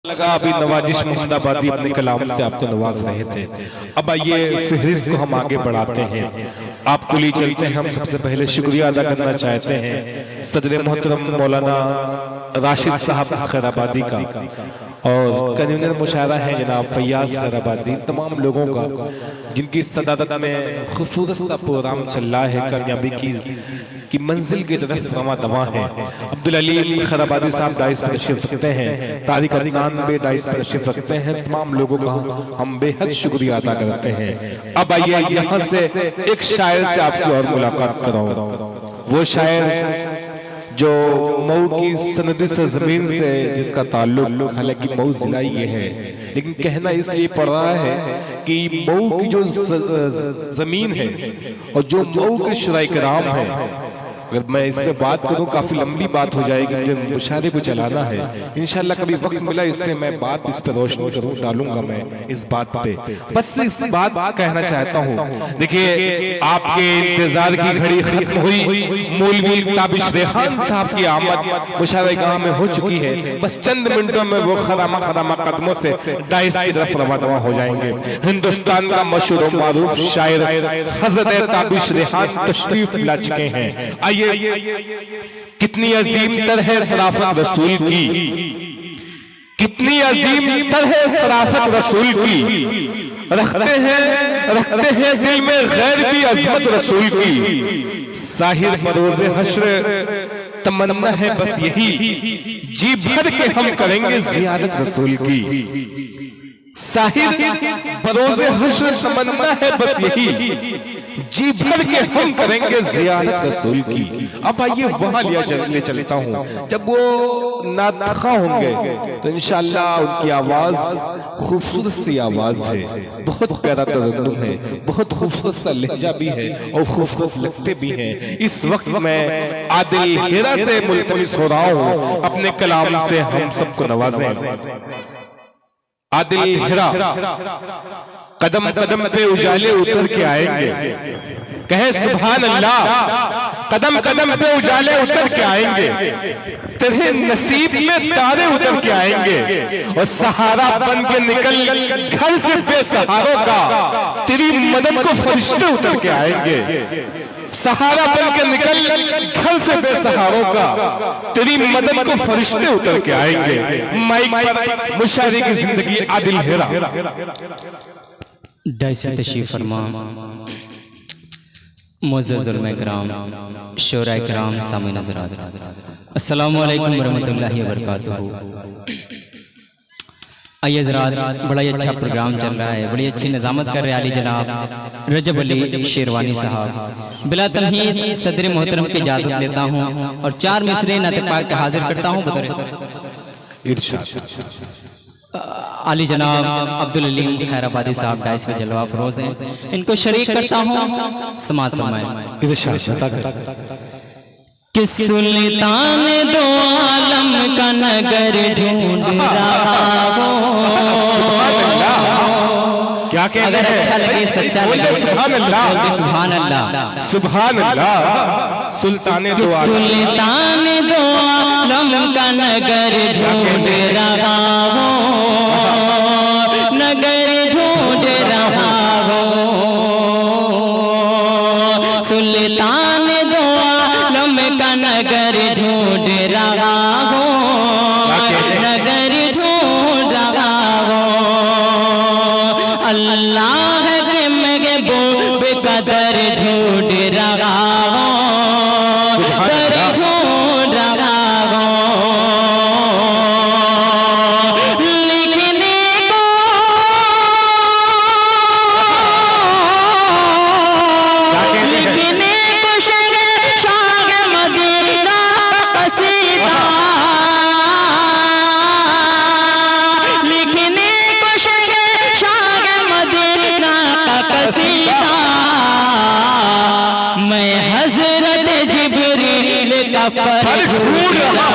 लगा अभी नवाजिश मोहम्मदाबादी अपने कलाम से आपको नवाज रहे थे। अब आइए फहरिस्त को हम आगे बढ़ाते हैं, आपको लिए चलते हैं। हम सबसे पहले शुक्रिया अदा करना चाहते हैं सदर मोहतरम मौलाना राशिद साहब खैराबादी का और कन्वीनर मुशायरा है जनाब फैयाज खैराबादी, तमाम लोगों का जिनकी सदारत में खूबसूरत सा प्रोग्राम चल रहा है कामयाबी की मंजिल की तरफ रवा दवा है। अब्दुल अलीम खैराबादी साहब डाइस पर तशरीफ रखते हैं, तारिक अदनान भी डाइस पर तशरीफ रखते हैं। तमाम लोगों का हम बेहद शुक्रिया अदा करते हैं। अब आइए यहाँ से एक शायर से आपकी और मुलाकात कराऊं, वो शायर जो मऊ की सनदी सरजमीन से जिसका ताल्लुक, हालांकि मऊ जिला ये है लेकिन कहना इसलिए पड़ रहा है कि मऊ की जो जमीन है और जो मऊ के शुराए कराम है, अगर मैं इस पे बात करूं काफी लंबी बात हो जाएगी, मुझे मुशायरे को चलाना है। इंशाल्लाह कभी वक्त मिला इसलिए मैं बात इस पे रोशनी करूं डालूंगा मैं इस बात पे। बस इस बात कहना चाहता हूं, देखिए आपके इंतजार की घड़ी खत्म हुई, मौलवी ताबिश रेहान साहब की आमद मुशायरेगाह में हो चुकी है। बस चंद मिनटों में वो खरामा कदमों से डाइस की तरफ रवा दवा हो जाएंगे। हिंदुस्तान का मशहूर और मारूफ शायर हजरत ताबिश रेहान तशरीफ ला चुके हैं। कितनी अजीम तर है सराफत रसूल की, कितनी अजीम तर है सराफत रसूल की, रखते हैं दिल में गैर भी अजमत रसूल की। साहिर बरोज़े हश्र तमन्ना है बस यही, जी भर के हम करेंगे जियारत रसूल की। साहिर बरोज़े हश्र तमन्ना है बस यही, जी भर के हम करेंगे जियारत रसूल की। अब आइए वहां ले चलता हूं, जब वो नादखा होंगे तो इंशाअल्लाह उनकी आवाज खूबसूरत सी आवाज है, बहुत प्यारा तरन्नुम है, बहुत खूबसूरत सा लहजा भी है और खूबसूरत लगते भी हैं। इस वक्त मैं आदिल हेरा से मुल्तमिस हो रहा हूं अपने कलाम से हम सबको नवाजें। आदिल हेरा कदम कदम पे उजाले उतर के आएंगे, कहे सुभान अल्लाह। कदम कदम पे उजाले उतर के आएंगे, तेरे नसीब में तारे उतर के आएंगे और सहारा बन के निकल घर से बेसहारों का, तेरी मदद को फरिश्ते उतर के आएंगे। सहारा बन के निकल घर से बेसहारों का, तेरी मदद को फरिश्ते उतर के आएंगे। माइक पर मुशायरे की जिंदगी आदिल हेरा। डाइस पे तशरीफ फरमा मुअज़्ज़ज़ उलमा किराम, शोरा किराम, सामईन हज़रात, अस्सलामु अलैकुम वरहमतुल्लाहि वबरकातुहू। आइए ज़रा, बड़ा ही अच्छा प्रोग्राम चल रहा है, बड़ी अच्छी निज़ामत कर रहे हैं आली जनाब रजब अली शेरवानी साहब। बिला तमहीद सदर मोहतरम की इजाज़त लेता हूँ और 4 मिसरे नात पाक का हाजिर करता हूँ बतौर इरशाद। आली जनाब अब्दुल अलीम खैराबादी साहब डाइस पे जलवा फरोज हैं, इनको शरीक करता हूँ, समाअत फरमाएं। कि सुल्तान दो आलम का नगर ढूंढ रहा हो। क्या कहते अगर अच्छा लगे सच्चा लगे सुभान अल्लाह, सुभान अल्लाह, सुभान अल्लाह। सुल्तान दो आलम का नगर ढूंढ रहा हो, नगर ढूंढ रहा हो। सुल्तान दो आलम का नगर ढूंढ रहा हो, नगर ढूंढ रहा हो। अल्लाह के महबूब का दर ढूंढ रहा हो, दर ढूंढ रहा हो। लिखने को शाग मदीना कसीदा, लिखने को शाग मदीना का कसीदा। मैं हजरत जिब्रील का पर ढूंढ रहा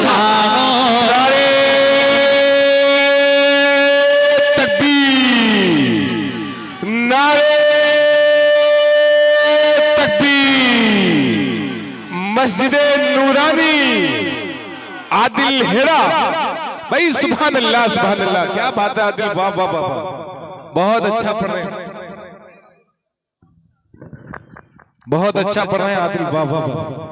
हूँ। नारे तकबीर। मस्जिद नूरानी आदिल हेरा भाई सुभान अल्लाह, क्या बात है आदिल, वाह वाह वाह वाह, बहुत अच्छा पढ़ रहे हैं, बहुत अच्छा पढ़ रहे हैं आदिल, वाह वाह वाह।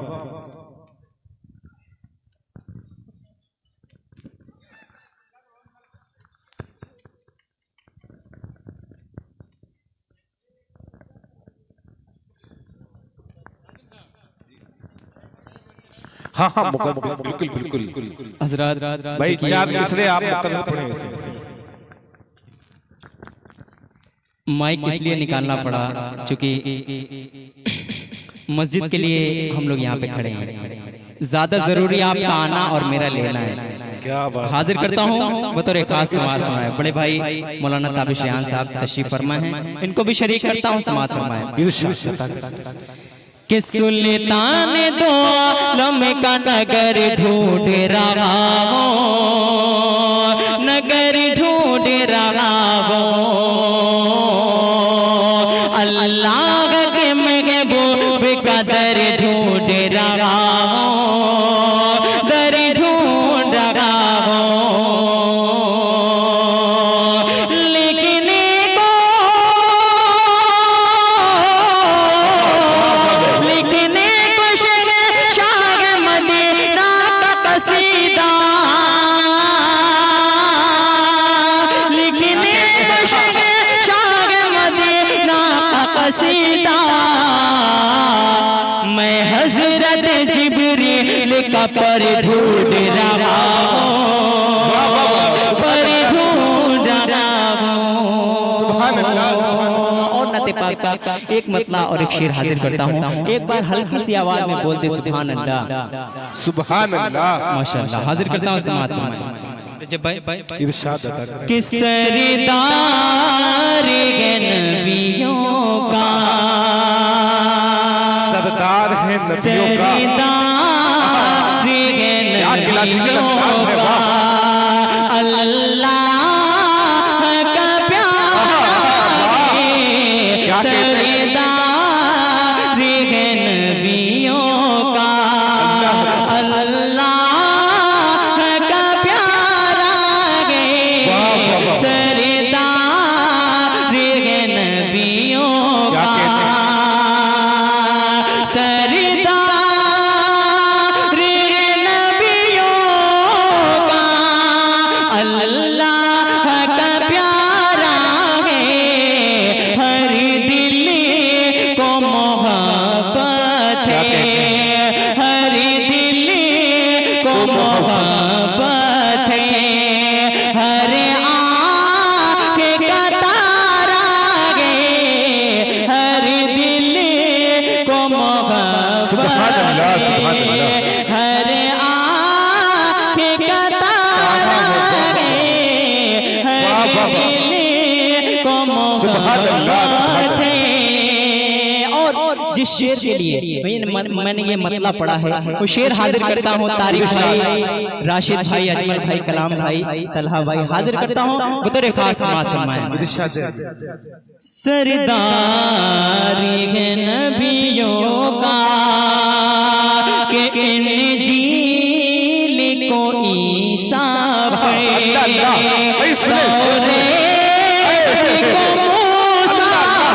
हाँ हाँ बिल्कुल बिल्कुल हजरत भाई, चार मिसरे आप मुकर्रर पढ़े इसे। माइक इसलिए निकालना पड़ा क्योंकि मस्जिद के लिए हम लोग यहाँ पे खड़े हैं, ज्यादा जरूरी आपका आना और मेरा लेना है। क्या बात, हाजिर करता हूँ बतौर खास समाज फरमाए बड़े भाई मौलाना ताबिश रियान साहब तशरीफ फरमा है, इनको भी शरीक करता हूँ समाज फरमाए। कि सुल्तान दो आलम का नगर ढूंढ रहा हो, नगर ढूंढ रहा हो, अल्लाह के महबूब का दर ढूंढ रहा हो, दर ढूंढ रहा हो, लिखने को शाह मदीना का कसीदा, लिखने को शाह मदीना का कसीदा, मैं हजरत जिब्रील का पर ढूंढ रहा हूँ, पर ढूंढ रहा हूँ। सुभान अल्लाह, और नते पाक का एक मतला और एक शेर हाजिर करता हूँ, एक बार हल्की सी आवाज में बोल दे सुभान अल्लाह, सुभान अल्लाह, माशाअल्लाह। हाजिर करता हूँ समात में इरशाद अदा करें। कि सरदार नबियों का, सरदार है नबियों का, सरदार नबियों का, अल्लाह का प्यारा है, सरदार नबियों का, अल्लाह का प्यारा है, सरदार नबियों का, सरदार नबियों का, अल्लाह का प्यारा है, हर दिल को मोहब्बत है, हर दिल को मोहब्बत है, हर आँख का तारा है, हर दिल को मोहब्बत है, हर आँख का तारा है, हर दिल को मोहब्बत है। और जिस शेर के लिए मैंने ये मतलब पढ़ा है वो शेर हाजिर करता हूँ, तारिक भाई, राशिद भाई, अजमल भाई, कलाम भाई, तलहा भाई, हाजिर करता हूँ बतौर खास समाज फरमाए। इरशाद है। सरदार है नबियों का, कि इंजील को ईसा पे, तौरेत को मूसा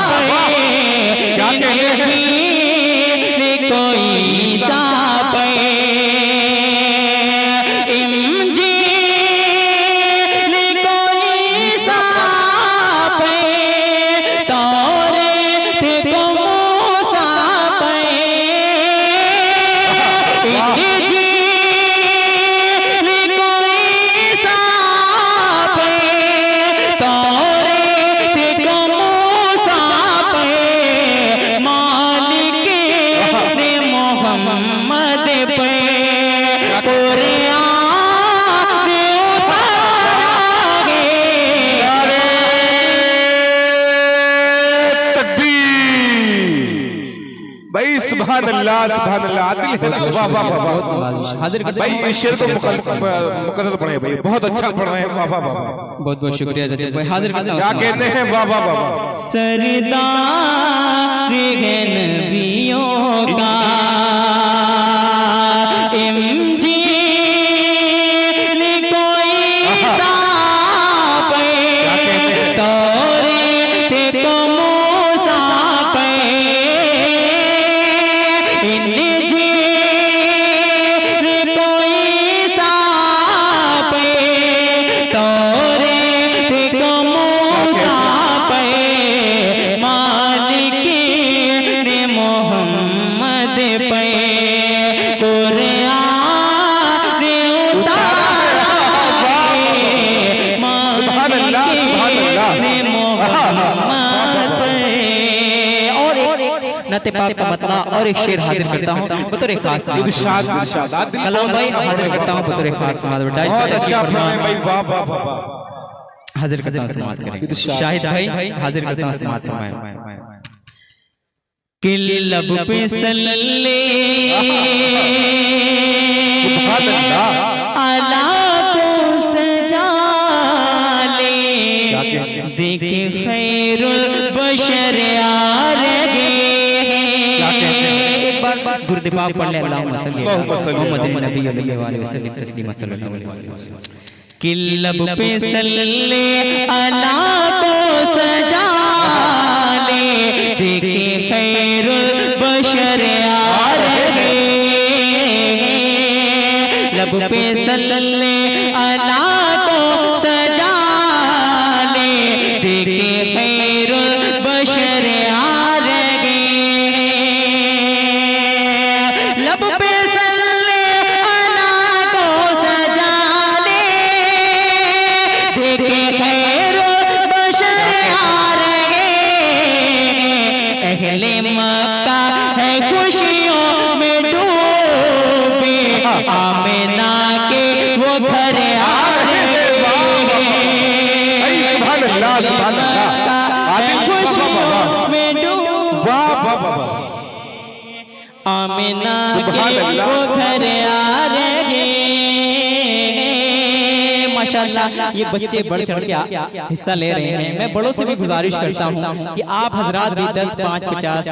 पे, इंजील को ईसा पे, इंजील को ईसा पे, तौरेत को मूसा पे, इंजील को ईसा पे, तौरेत को मूसा पे, मालिक ने मोहम्मद पे कुरान उतारा है। भाई सुभान अल्लाह, आदिल है ना, वाह वाह वाह वाह। हाजिर करता भाई इस शेर को मुकर्रर पढ़े भाई, बहुत अच्छा पढ़ रहे हैं, वाह वाह वाह। बहुत बहुत शुक्रिया रजत भाई। हाजिर करता हूं क्या कहते हैं, वाह वाह वाह वाह। सरदार है नबियों का, इंजील को नते पाक का मतला और एक शेर हाजिर करता हूँ बतौर खास इरशाद इरशाद कलाम भाई हाजिर करता हूँ बतौर खास बहुत अच्छा फरमाए भाई, वाह वाह वाह वाह। हाजिर करता हूँ समाज करें शाहिद भाई हाजिर करता हूँ समाज फरमाए कि लब पे सल्ले अला को सजा ले देखे खैरुल बशर आ रहे एक बार दुरूद पाक पढ़ ले अल्लाहुम्मा सल्ली अला मुहम्मद नबी अलैहि वसल्लम तस्लीमा सल्लल्लाहु अलैहि वसल्लम कि लब पे सल्ले अला को सजा ले देखे खैरुल बशर आ रहे लब पे सल्ले अला को सजा ले देखे खैरुल बशर आ रहे लब पे सल्ले अला को सजा ले देखे खैरुल बशर आ रहे अहले मक्का है खुशियों में डूबे आमिना के वो घर आ रहे सुभान अल्लाह सुभान अल्लाह खुशियों में डूबे वाह वाह वाह। आमिना के वो घर आ रहे माशाल्लाह। ये बच्चे बढ़ चढ़ के हिस्सा ले रहे हैं। मैं बड़ों से भी गुजारिश करता हूँ कि आप हजरात भी 10, 5, 50,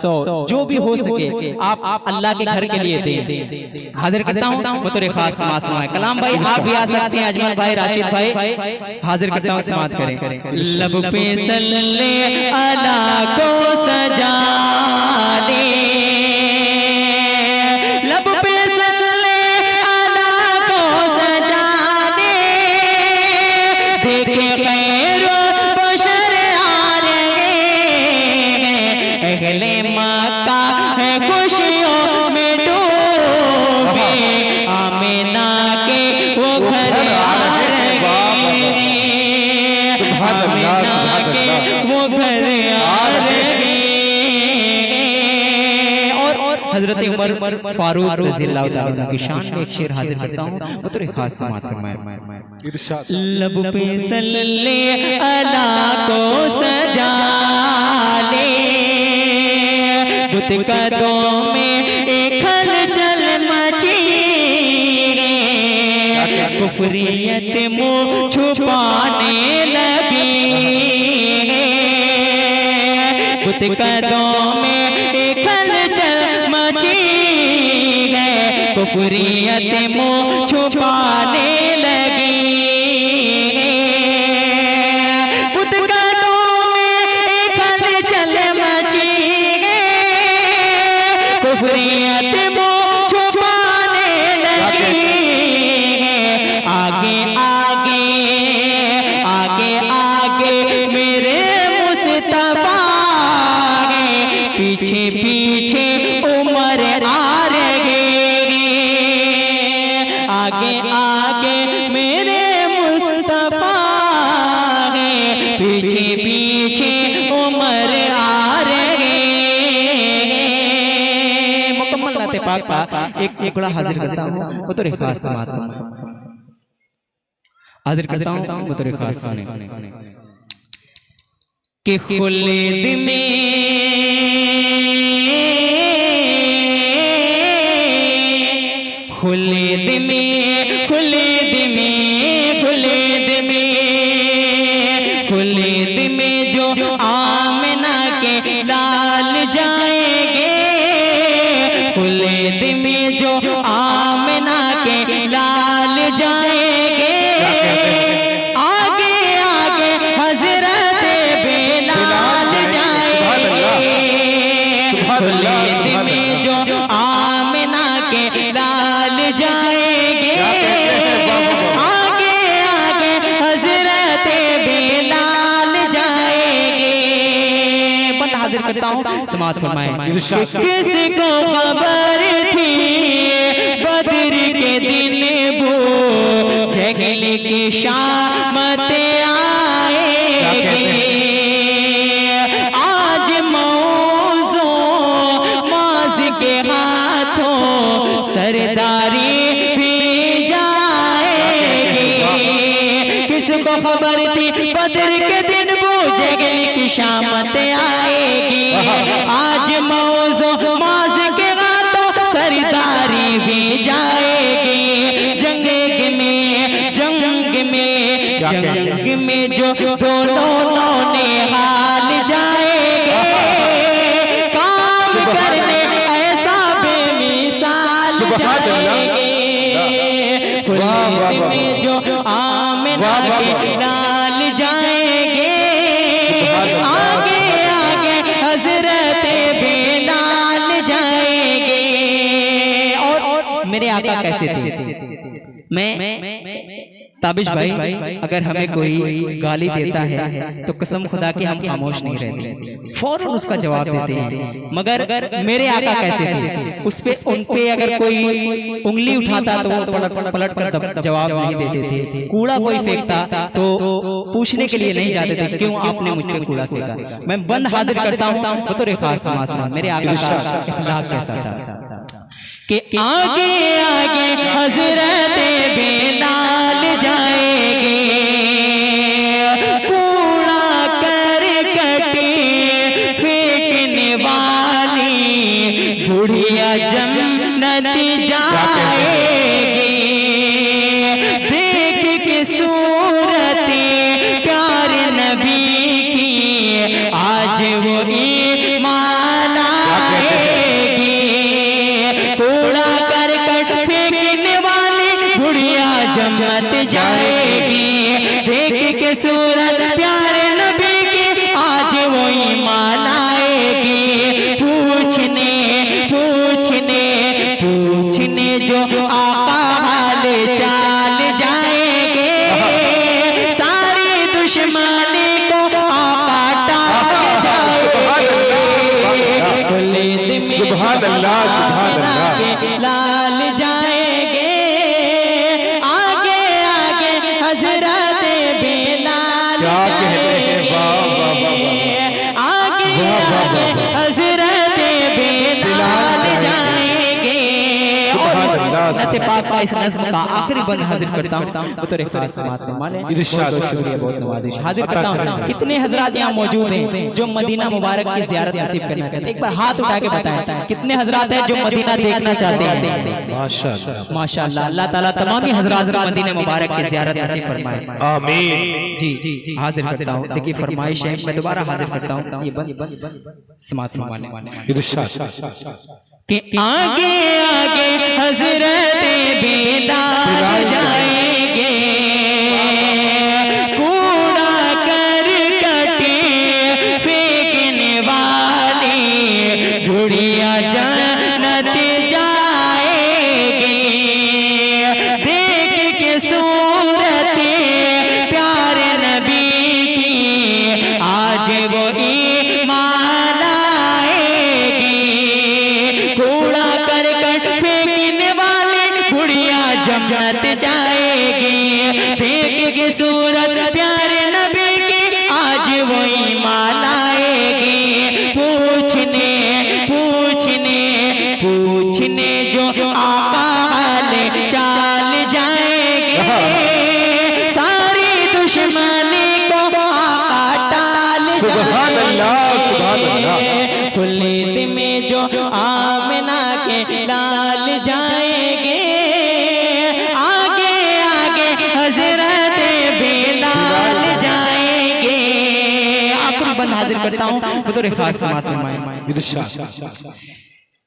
100 जो भी हो सके आप अल्लाह के घर के लिए दें। हाजिर करता हूँ बतौर खास समाअत फरमाएं। कलाम भाई आप भी आ सकते हैं, अजमल भाई, राशिद भाई हाजिर करता हूँ समाअत करें। लब पे सल्ले अला को सजा दे लब पे सल्ले अला को सजा दे देखे खैरुल बशर आ रहे अहले मक्का है खुशियों में डूबे आमिना के वो घर आ रहे आमिना के वो घर आ रहे हजरत उमर फारूक रज़ियल्लाहु ताला की शान में एक शेर हाजिर करता हूँ बतौर खास समाअत फरमाएं। इरशाद लब पे सल्ले अला को सजा ले बुत कदों में एक हलचल मची कुफरियत मुँह छुपाने लगी बुत कदों में एक हलचल कुफरियत मुँह छुपाने लगी बुत कदों में एक हलचल मची कुफरियत मुँह छुपाने लगी आगे आगे आगे आगे मेरे मुस्तफा पीछे पीछे उमर आ रहे आगे आगे मेरे मुस्तफा है पीछे पीछे उमर आ रहे मुकम्मल नाते पाक का एक टुकड़ा हाजिर करता हूँ बतौर खास समाअत हाजिर करता हूँ बतौर खास के खुल्द में खुल्द में खुल्द में खुल्द में खुल्द में जो आमिना के लाल जाएंगे खुल्द में जो आमिना के लाल जाएंगे आगे आगे हजरत बेलाल जाएंगे खुल्द में जो आमिना के लाल जाएंगे आगे आगे हजरत बेलाल जाएंगे। बंद हाजिर करता हूँ समाअत फरमाएं। किसको खबर थी बदर के दिन वो जगल की शामत आएगी आज मौजों बरती बदर के दिन बूझेगी की शामत आएगी। आज मौजो माज के गातों सरदारी भी जाएगी। जंग में जो दोनों ने हाल जाएंगे, काम करने ऐसा बेमिसाल जाएंगे। खुल्द में जो आमिना के लाल जाएंगे, आगे आगे हजरत बेलाल जाएंगे। और मेरे आका कैसे थे? मैं ताबिश भाई, अगर हमें कोई गाली देता है तो कसम खुदा की हम खामोश नहीं रहते, फौरन उसका जवाब देते हैं। मगर मेरे आका कैसे थे? उन पे अगर कोई उंगली उठाता तो वो पलट कर जवाब नहीं देते थे। कूड़ा कोई फेंकता तो पूछने के लिए नहीं जाते थे क्यों आपने मुझ पे कूड़ा फेंका। मैं बंद हाजिर करता हूँ तो तेरे खास समाज मेरे आका का इखलाक कैसा था कि आगे आगे हजरत बेलाल जाएंगे। कूड़ा करकट फेंकने वाली बुढ़िया जन्नत जाएगी। देख के सूरत प्यार नबी की आज वो ईमान आएगी। कूड़ा करकट फेंकने वाली बुढ़िया जन्नत जाएगी। देख के सूरत प्यारे नबी की आज वो ईमान आएगी। पूछने जो आका हाल चाल जाएंगे। सारी दुश्मनी को आका टाल जाएंगे। खुल्द में सुभान अल्लाह लाल जाएंगे। आगे आगे हजरत बेलाल जाएंगे। आगे आगे हजरत बेलाल जाएंगे। और पाक का इस नज़्म का आखिरी बंद हाजिर करता हूँ बतौर खास समात में माने बहुत शुक्रिया, बहुत नवाजिश हाजिर करता हूँ। कितने हजरात यहाँ मौजूद हैं जो मदीना मुबारक की ज़ियारत नसीब करना चाहते हैं? एक बार हाथ उठा के बताएं कितने हजरात हैं जो मदीना देखना चाहते हैं? माशाअल्लाह माशाअल्लाह। अल्लाह ताला तमाम हजरात को मदीना मुबारक की ज़ियारत नसीब फरमाए, आमीन। जी हाजिर करता हूँ। देखिए फरमाइश है, मैं दोबारा हाजिर करता हूँ। ये बंद समात में कि आगे आगे हजरत बेलाल जाएंगे। कूड़ा करकट फेंकने वाली बुढ़िया जन्नत जाएगी। देख के सूरत प्यारे नबी की आज वो ईमान आएगी। कूड़ा करकट फेंकने वाली बुढ़िया जन्नत जाएगी। देख के सूरत प्यारे नबी की आज वो ईमान आएगी। पूछने जो आका हाल चाल जाएंगे। सारी दुश्मनी को आका टाल जाएंगे। खुल्द में जो आमिना के लाल जाएंगे। आगे आगे हजरत बेलाल जाएंगे। आखिरी बंद हाजिर करता हूँ बतौर खास समात में।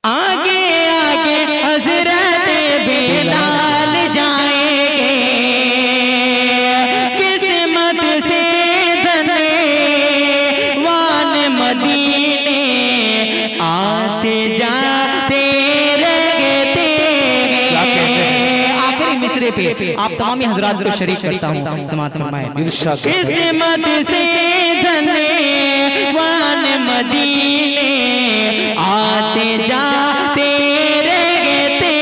आगे आगे हजरत बेलाल जाएंगे। किस्मत से धनवान मदीने आते जाते रहते हैं। आखिरी मिसरे पे आप तमाम हजरात को शरीक करता हूँ समात फरमाएं। किस्मत से धनवान मदीने आते जाते रहते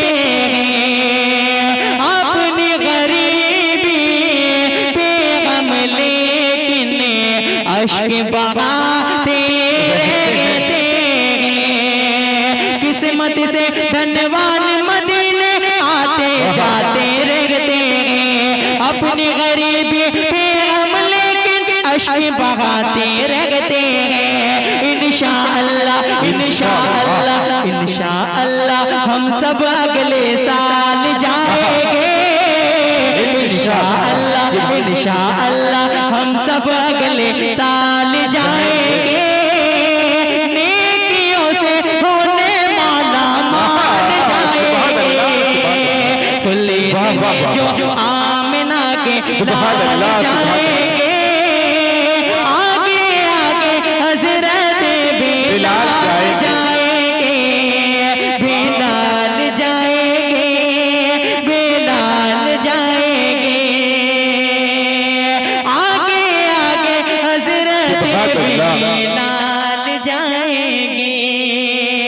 हैं। अपनी गरीबी पे गम लेकिन अश्क बहाते रहते हैं। किस्मत से धनवान मदीने आते जाते रहते हैं। अपनी गरीबी पे गम अश्क बहाते रहते हैं। इंशाअल्लाह इंशाअल्लाह इंशाअल्लाह हम सब अगले साल जाएंगे। इंशाअल्लाह इंशाअल्लाह हम सब अगले साल जाएंगे। नेकियों से होने माला माल जाएंगे। खुले जो आमिना के लाल जाएंगे। आगे आगे हजरत बिलाल जाएंगे। बिलाल जाएंगे। बिलाल जाएंगे। आगे आगे हजरत बिलाल जाएंगे।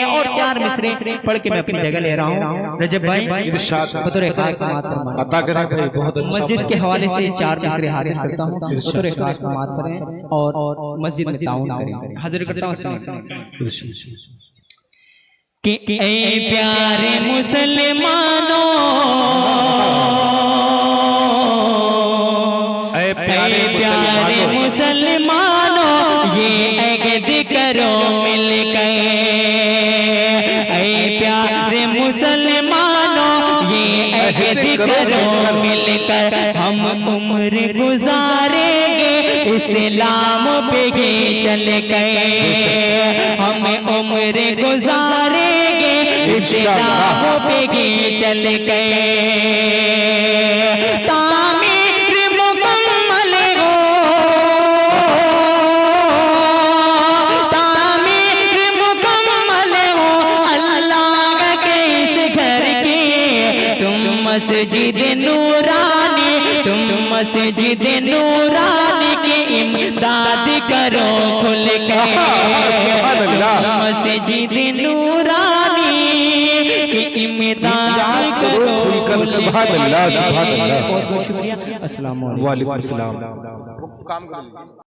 और चार मिसरे पढ़ के मैं अपनी जगह ले रहा हूँ। रजब भाई इरशाद बतौर खास समाअत फरमाएं। अता करें भाई, बहुत अच्छा। मस्जिद के हवाले से चार मिसरे हाजिर करता हूँ, बतौर खास समाअत करें और मस्जिद में ताउन करें। हाजिर करता हूँ कि ऐ प्यारे मुसलमानों, ऐ प्यारे मुसलमानों, ये अहद करो मिल गए। ऐ प्यारे मुसलमानों, ये अहद करो मिलकर हम उम्र गुजारेंगे। इस्लाम पे ही चल गए। हम उम्र गुजारेंगे। इस्लाम पे ही चल गए। तामीर मुकम्मल हो, तामीर मुकम्मल हो अल्लाह के इस घर की। तुम मस्जिद नूरानी, तुम मस्जिद नूरानी की इमदाद करो खुल के। मस्जिद नूरानी की इमदाद करो। सुभान अल्लाह, सुभान अल्लाह। बहुत बहुत शुक्रिया। अस्सलाम वालेकुम। वालेकुम अस्सलाम।